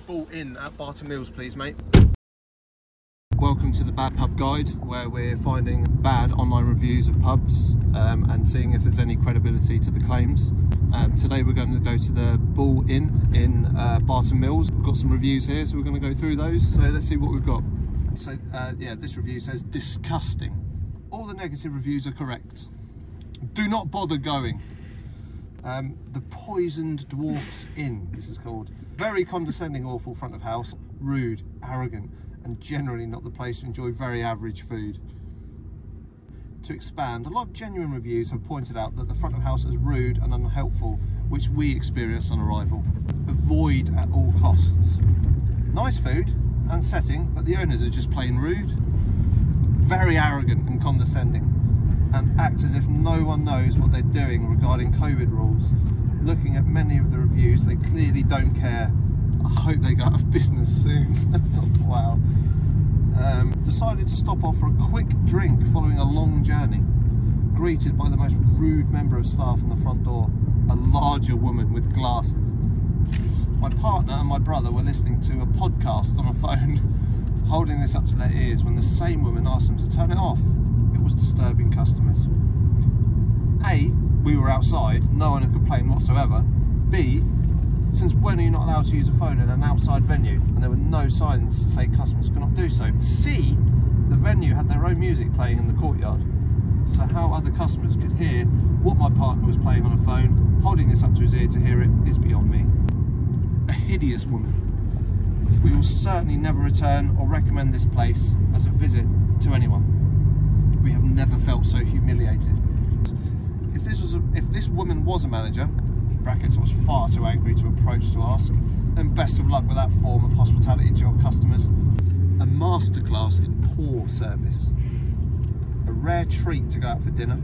Bull Inn at Barton Mills, please, mate. Welcome to the Bad Pub Guide, where we're finding bad online reviews of pubs and seeing if there's any credibility to the claims. Today we're going to go to the Bull Inn in Barton Mills. We've got some reviews here, so we're going to go through those. So let's see what we've got. So yeah, this review says disgusting. All the negative reviews are correct. Do not bother going. The Poisoned Dwarfs Inn, this is called. Very condescending, awful front of house, rude, arrogant, and generally not the place to enjoy very average food. To expand, a lot of genuine reviews have pointed out that the front of house is rude and unhelpful, which we experienced on arrival. Avoid at all costs. Nice food and setting, but the owners are just plain rude. Very arrogant and condescending, and act as if no one knows what they're doing regarding COVID rules. Looking at many of the reviews, they clearly don't care. I hope they go out of business soon. Wow. Decided to stop off for a quick drink following a long journey. Greeted by the most rude member of staff on the front door, a larger woman with glasses. My partner and my brother were listening to a podcast on a phone, holding this up to their ears when the same woman asked them to turn it off. It was disturbing customers. A, we were outside, no one had complained whatsoever. B, since when are you not allowed to use a phone in an outside venue? And there were no signs to say customers could not do so. C, the venue had their own music playing in the courtyard. So how other customers could hear what my partner was playing on a phone, holding this up to his ear to hear it, is beyond me. A hideous woman. We will certainly never return or recommend this place as a visit to anyone. We have never felt so humiliated. If this woman was a manager, brackets, was far too angry to approach to ask, then best of luck with that form of hospitality to your customers. A masterclass in poor service. A rare treat to go out for dinner.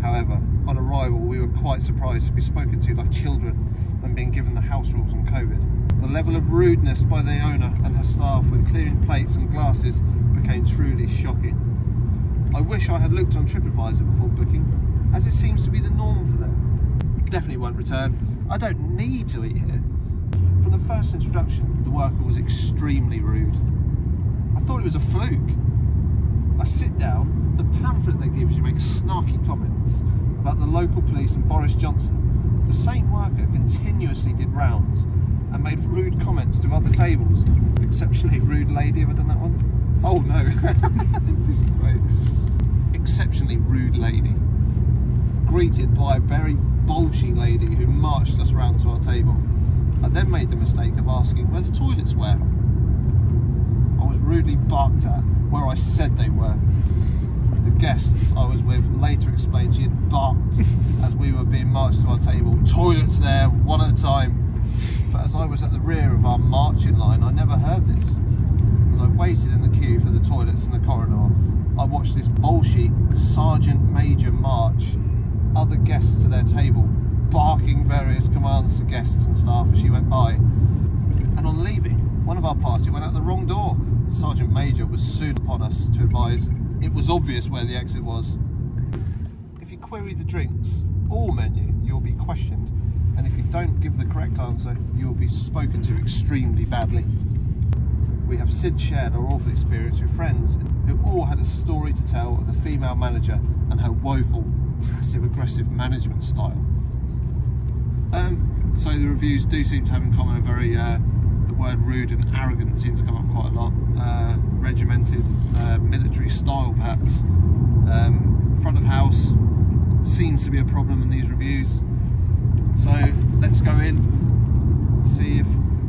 However, on arrival we were quite surprised to be spoken to like children and being given the house rules on COVID. The level of rudeness by the owner and her staff when clearing plates and glasses became truly shocking. I wish I had looked on TripAdvisor before booking, as it seems to be the norm for them. Definitely won't return. I don't need to eat here. From the first introduction, the worker was extremely rude. I thought it was a fluke. I sit down, the pamphlet they gives you makes snarky comments about the local police and Boris Johnson. The same worker continuously did rounds and made rude comments to other tables. Exceptionally rude lady, have I done that one? Oh no. This is great. Exceptionally rude lady. Greeted by a very bolshy lady who marched us round to our table. I then made the mistake of asking where the toilets were. I was rudely barked at where I said they were. The guests I was with later explained she had barked as we were being marched to our table. Toilets there, one at a time. But as I was at the rear of our marching line, I never heard this. As I waited in the queue for the toilets in the corridor, I watched this bolshy Sergeant Major march other guests to their table, barking various commands to guests and staff as she went by. And on leaving, one of our party went out the wrong door. Sergeant Major was soon upon us to advise it was obvious where the exit was. If you query the drinks or menu, you'll be questioned, and if you don't give the correct answer, you will be spoken to extremely badly. We have since shared our awful experience with friends who all had a story to tell of the female manager and her woeful passive-aggressive management style. So the reviews do seem to have in common a very, the word rude and arrogant seems to come up quite a lot. Regimented, military style perhaps. Front of house seems to be a problem in these reviews. So let's go in, see if,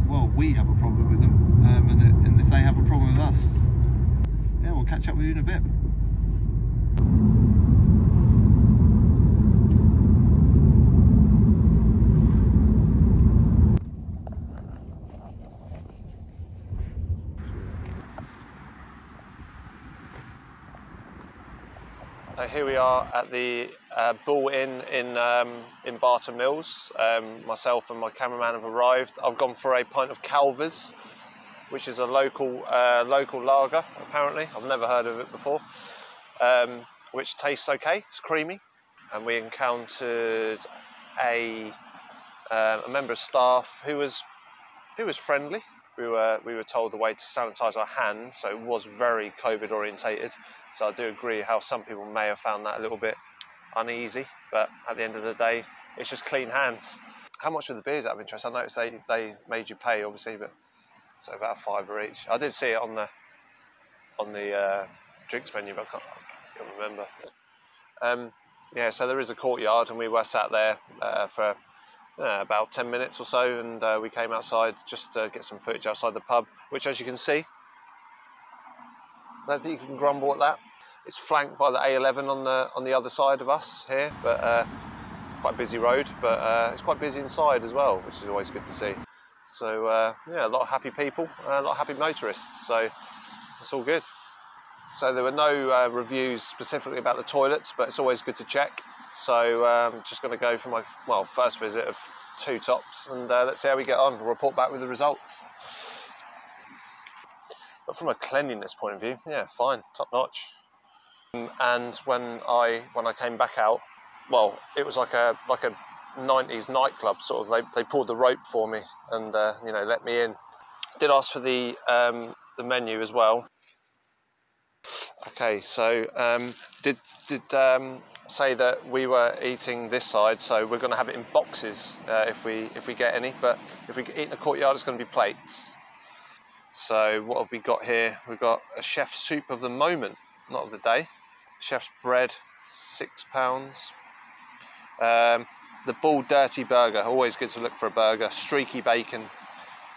well, we have a problem with them, and if they have a problem with us. Yeah, we'll catch up with you in a bit. So here we are at the Bull Inn in Barton Mills. Myself and my cameraman have arrived. I've gone for a pint of Calvers, which is a local lager, apparently. I've never heard of it before, which tastes okay. It's creamy. And we encountered a member of staff who was friendly. we were told the way to sanitise our hands, so it was very COVID orientated. So I do agree how some people may have found that a little bit uneasy, but at the end of the day, it's just clean hands. How much were the beers out of interest? I noticed they made you pay, obviously, but so about £5 each. I did see it on the drinks menu, but I can't remember. Yeah, so there is a courtyard, and we were sat there for about 10 minutes or so, and we came outside just to get some footage outside the pub, which, as you can see, I don't think you can grumble at that. It's flanked by the A11 on the other side of us here, but quite a busy road, but it's quite busy inside as well, which is always good to see. So yeah, a lot of happy people, a lot of happy motorists, so it's all good. So there were no reviews specifically about the toilets, but it's always good to check. So I'm just going to go for my first visit of 2 tops, and let's see how we get on. We'll report back with the results. But from a cleanliness point of view, yeah, fine, top notch. And when I came back out, well, it was like a 90s nightclub sort of. They pulled the rope for me and you know, let me in. Did ask for the menu as well. Okay, so did say that we were eating this side, so we're going to have it in boxes if we get any. But if we eat in the courtyard, it's going to be plates. So what have we got here? We've got a chef's soup of the moment, not of the day. Chef's bread, £6. The Bull Dirty Burger, always good to look for a burger. Streaky bacon,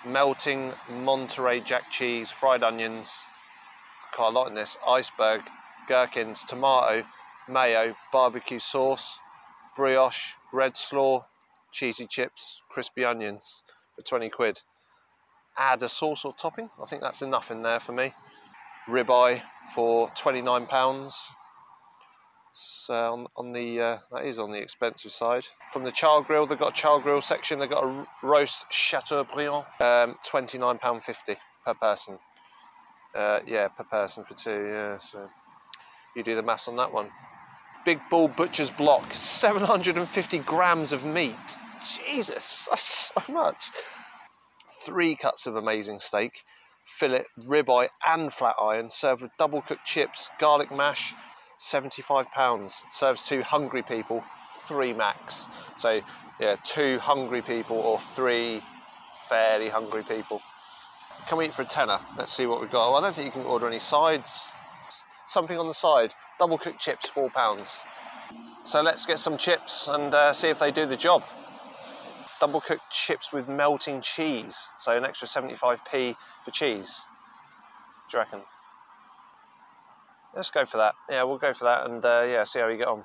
melting Monterey Jack cheese, fried onions, quite a lot in this, iceberg, gherkins, tomato, mayo, barbecue sauce, brioche, red slaw, cheesy chips, crispy onions for 20 quid. Add a sauce or topping, I think that's enough in there for me. Ribeye for £29. So that is on the expensive side. From the char grill, they've got a char grill section. They've got a roast Chateaubriand, £29.50 per person. Yeah, per person for 2. Yeah, so you do the maths on that one. Big Bull Butcher's Block, 750 grams of meat. Jesus, that's so much. 3 cuts of amazing steak, fillet, ribeye, and flat iron, served with double cooked chips, garlic mash. £75, serves 2 hungry people, 3 max. So yeah, 2 hungry people or 3 fairly hungry people. Can we eat for a tenner? Let's see what we've got. Oh, I don't think you can order any sides. Something on the side. Double cooked chips, £4. So let's get some chips and see if they do the job. Double cooked chips with melting cheese. So an extra 75p for cheese. What do you reckon? Let's go for that. Yeah, we'll go for that and yeah, see how we get on.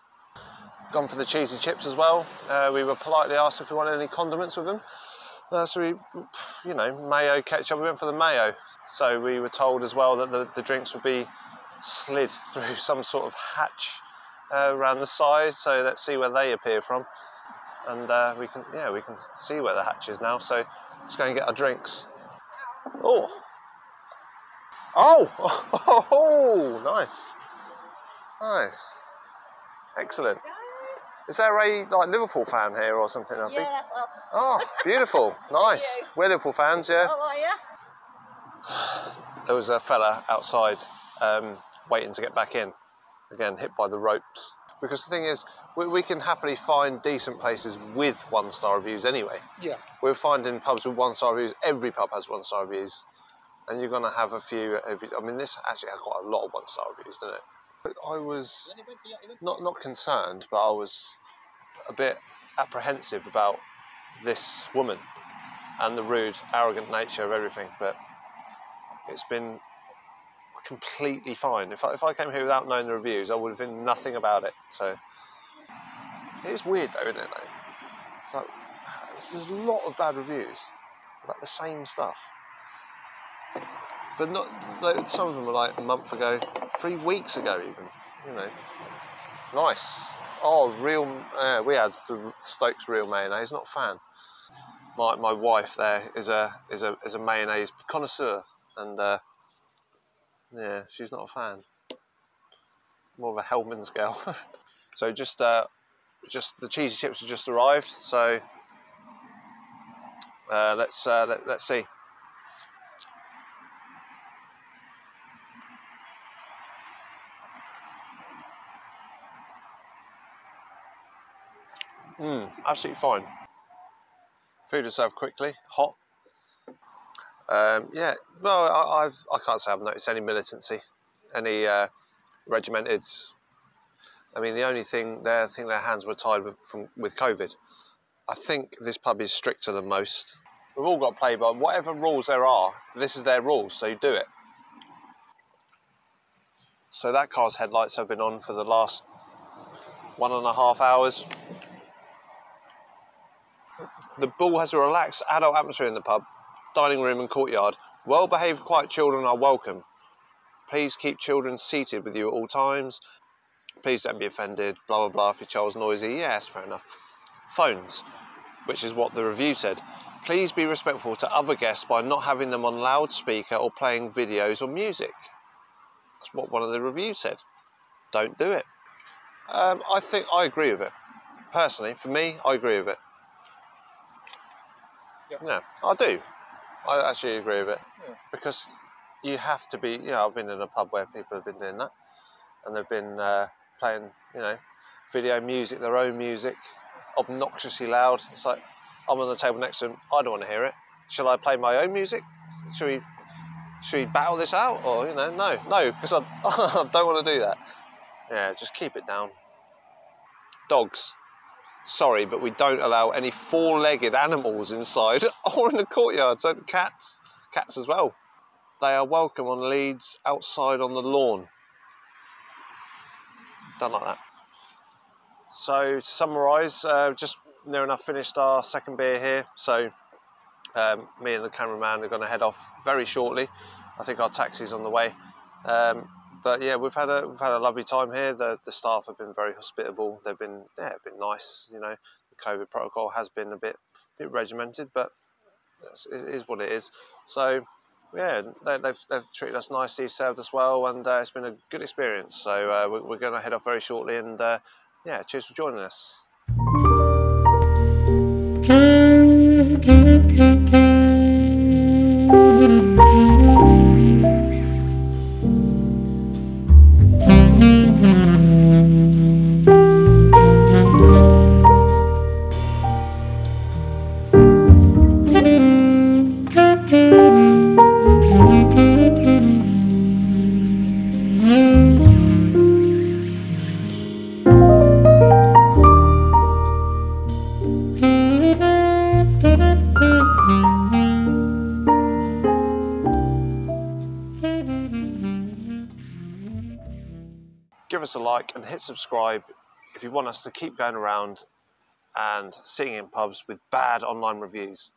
Gone for the cheesy chips as well. We were politely asked if we wanted any condiments with them. So we, you know, mayo, ketchup, we went for the mayo. So we were told as well that the drinks would be slid through some sort of hatch around the side. So let's see where they appear from. And we can see where the hatch is now. So let's go and get our drinks. Oh! Oh, nice. Nice. Excellent. Is there a Liverpool fan here or something? Yeah, that's us. Oh, beautiful. Nice. We're Liverpool fans, yeah. Oh, are you? There was a fella outside waiting to get back in. Again, hit by the ropes. Because the thing is, we can happily find decent places with 1-star reviews anyway. Yeah. We're finding pubs with 1-star reviews. Every pub has 1-star reviews. And you're going to have a few. I mean, this actually had quite a lot of 1-star reviews, didn't it? But I was not concerned, but I was a bit apprehensive about this woman and the rude, arrogant nature of everything. But it's been completely fine. If I came here without knowing the reviews, I would have been nothing about it. So it is weird, though, isn't it? Though, so there's a lot of bad reviews about the same stuff. But not, some of them were like a month ago, 3 weeks ago even, you know. Nice. Oh, real, we had the Stokes real mayonnaise, not a fan. My wife there is a mayonnaise connoisseur, and yeah, she's not a fan. More of a Hellman's girl. So just the cheesy chips have just arrived, so let's see. Absolutely fine. Food is served quickly, hot. Yeah, well, I can't say I've noticed any militancy, any regimented. I mean, the only thing I think their hands were tied with COVID. I think this pub is stricter than most. We've all got to play by whatever rules there are. This is their rules, so you do it. So that car's headlights have been on for the last 1.5 hours. The Bull has a relaxed adult atmosphere in the pub, dining room and courtyard. Well-behaved, quiet children are welcome. Please keep children seated with you at all times. Please don't be offended, blah, blah, blah, if your child's noisy. Yes, fair enough. Phones, which is what the review said. Please be respectful to other guests by not having them on loudspeaker or playing videos or music. That's what one of the reviews said. Don't do it. I think I agree with it. Personally, for me, I agree with it. Yep. Yeah, I do. I actually agree with it. Yeah. Because you have to be, I've been in a pub where people have been doing that. And they've been playing, video music, their own music, obnoxiously loud. It's like, I'm on the table next to them, I don't want to hear it. Shall I play my own music? Should we battle this out? Or, no, because I, I don't want to do that. Yeah, just keep it down. Dogs. Sorry, but we don't allow any four-legged animals inside or in the courtyard. So cats as well. They are welcome on leads outside on the lawn. Don't like that. So to summarise, just near enough finished our second beer here. So me and the cameraman are going to head off very shortly. I think our taxi's on the way. But yeah, we've had a lovely time here. The staff have been very hospitable. They've been nice. The COVID protocol has been a bit regimented, but it is what it is. So yeah, they've treated us nicely, served us well, and it's been a good experience. So we're going to head off very shortly, and yeah, cheers for joining us. Give us a like and hit subscribe if you want us to keep going around and sitting in pubs with bad online reviews.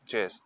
Cheers.